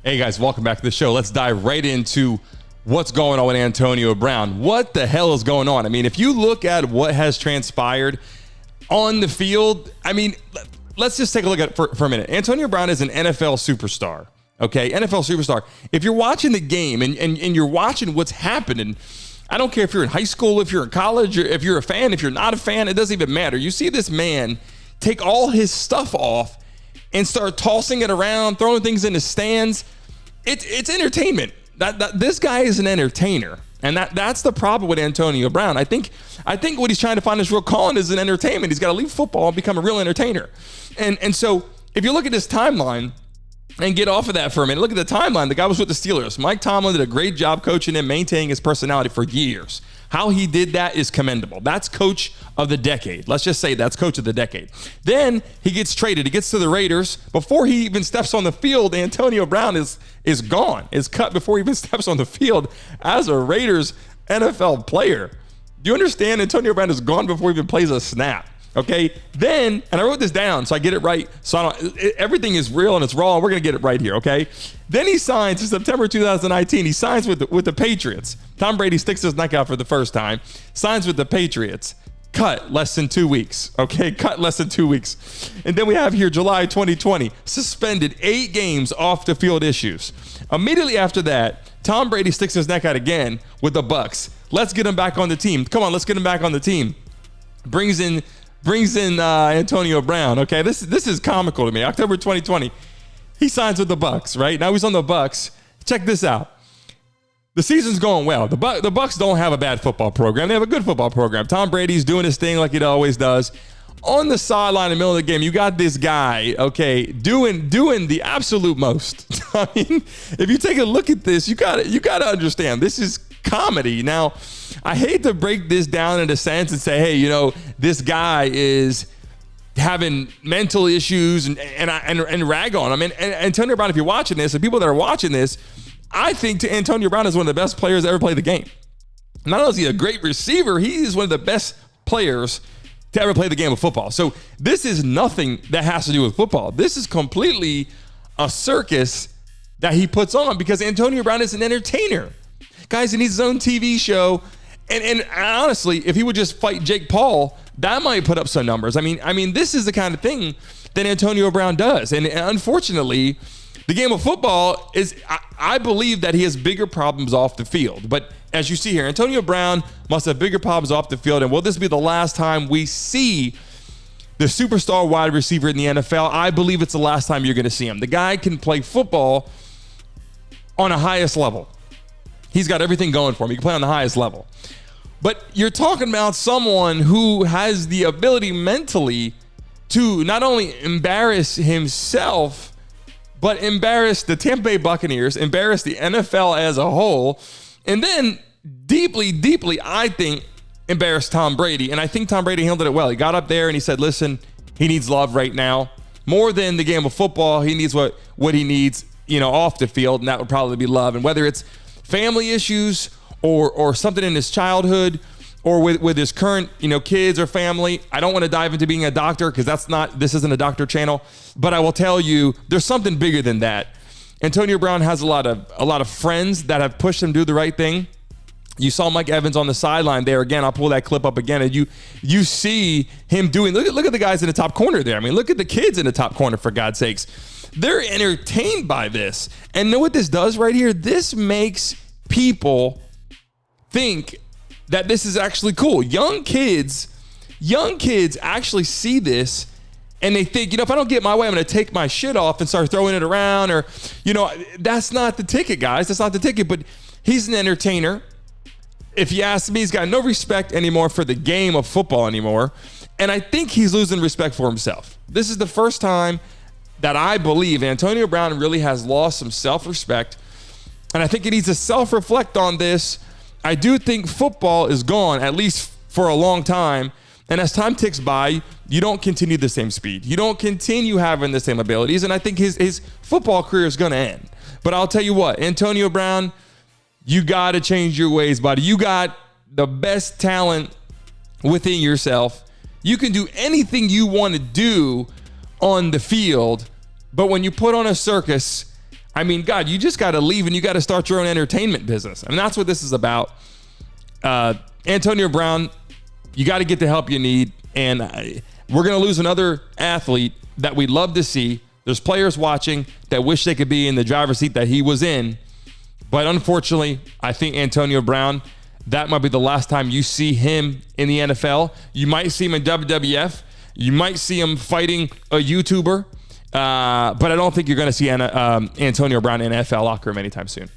Hey guys, welcome back to the show. Let's dive right into what's going on with Antonio Brown. What the hell is going on? I mean, if you look at what has transpired on the field, I mean, let's just take a look at it for a minute. Antonio Brown is an NFL superstar, okay? NFL superstar. If you're watching the game and you're watching what's happening, I don't care if you're in high school, if you're in college, or if you're a fan, if you're not a fan, it doesn't even matter. You see this man take all his stuff off and start tossing it around, throwing things in the stands. It's entertainment. This guy is an entertainer, and that's the problem with Antonio Brown. I think what he's trying to find his real calling is an entertainment. He's got to leave football and become a real entertainer. And so if you look at this timeline and get off of that for a minute, look at the timeline. The guy was with the Steelers. Mike Tomlin did a great job coaching him, maintaining his personality for years. How he did that is commendable. That's coach of the decade. Let's just say that's coach of the decade. Then he gets traded. He gets to the Raiders. Before he even steps on the field, Antonio Brown is gone, is cut before he even steps on the field as a Raiders NFL player. Do you understand? Antonio Brown is gone before he even plays a snap. Okay, then, and I wrote this down so I get it right. So everything is real and it's raw. And we're gonna get it right here. Okay. Then he signs in September 2019. He signs with the Patriots. Tom Brady sticks his neck out for the first time. Signs with the Patriots. Cut less than 2 weeks. Okay, cut less than 2 weeks. And then we have here July 2020. Suspended 8 games off the field issues. Immediately after that, Tom Brady sticks his neck out again with the Bucs. Let's get him back on the team. Come on, let's get him back on the team. Brings in Antonio Brown. Okay, this is comical to me. October 2020, he signs with the Bucs. Right now, he's on the Bucs. Check this out. The season's going well. The Bucs don't have a bad football program. They have a good football program. Tom Brady's doing his thing like he always does. On the sideline in the middle of the game, you got this guy, okay, doing the absolute most. I mean, if you take a look at this, you got to understand this is comedy. Now, I hate to break this down into sense and say, hey, you know, this guy is having mental issues and rag on him. And Antonio Brown, if you're watching this, and people that are watching this, I think Antonio Brown is one of the best players to ever play the game. Not only is he a great receiver, he is one of the best players to ever play the game of football. So this is nothing that has to do with football. This is completely a circus that he puts on because Antonio Brown is an entertainer. Guys, he needs his own TV show. And honestly, if he would just fight Jake Paul, that might put up some numbers. I mean, this is the kind of thing that Antonio Brown does. And unfortunately, the game of football is, I believe that he has bigger problems off the field. But as you see here, Antonio Brown must have bigger problems off the field. And will this be the last time we see the superstar wide receiver in the NFL? I believe it's the last time you're going to see him. The guy can play football on a highest level. He's got everything going for him. He can play on the highest level. But you're talking about someone who has the ability mentally to not only embarrass himself, but embarrass the Tampa Bay Buccaneers, embarrass the NFL as a whole, and then deeply, deeply, I think, embarrass Tom Brady. And I think Tom Brady handled it well. He got up there and he said, listen, he needs love right now. More than the game of football, he needs what he needs, you know, off the field, and that would probably be love. And whether it's family issues or something in his childhood or with his current, you know, kids or family. I don't want to dive into being a doctor because this isn't a doctor channel, but I will tell you there's something bigger than that. Antonio Brown has a lot of friends that have pushed him to do the right thing. You saw Mike Evans on the sideline there. Again, I'll pull that clip up again, and you see him doing, look at the guys in the top corner there. I mean, look at the kids in the top corner, for God's sakes. They're entertained by this. And know what this does right here? This makes people think that this is actually cool. Young kids actually see this and they think, you know, if I don't get my way, I'm going to take my shit off and start throwing it around, or, you know, that's not the ticket, guys. That's not the ticket. But he's an entertainer. If you ask me, he's got no respect anymore for the game of football anymore. And I think he's losing respect for himself. This is the first time that I believe Antonio Brown really has lost some self-respect. And I think he needs to self-reflect on this. I do think football is gone, at least for a long time. And as time ticks by, you don't continue the same speed. You don't continue having the same abilities. And I think his football career is going to end. But I'll tell you what, Antonio Brown, you got to change your ways, buddy. You got the best talent within yourself. You can do anything you want to do on the field. But when you put on a circus, I mean, God, you just got to leave and you got to start your own entertainment business. I mean, that's what this is about. Antonio Brown, you got to get the help you need. And we're going to lose another athlete that we'd love to see. There's players watching that wish they could be in the driver's seat that he was in. But unfortunately, I think Antonio Brown, that might be the last time you see him in the NFL. You might see him in WWF. You might see him fighting a YouTuber. But I don't think you're going to see Antonio Brown in an NFL locker room anytime soon.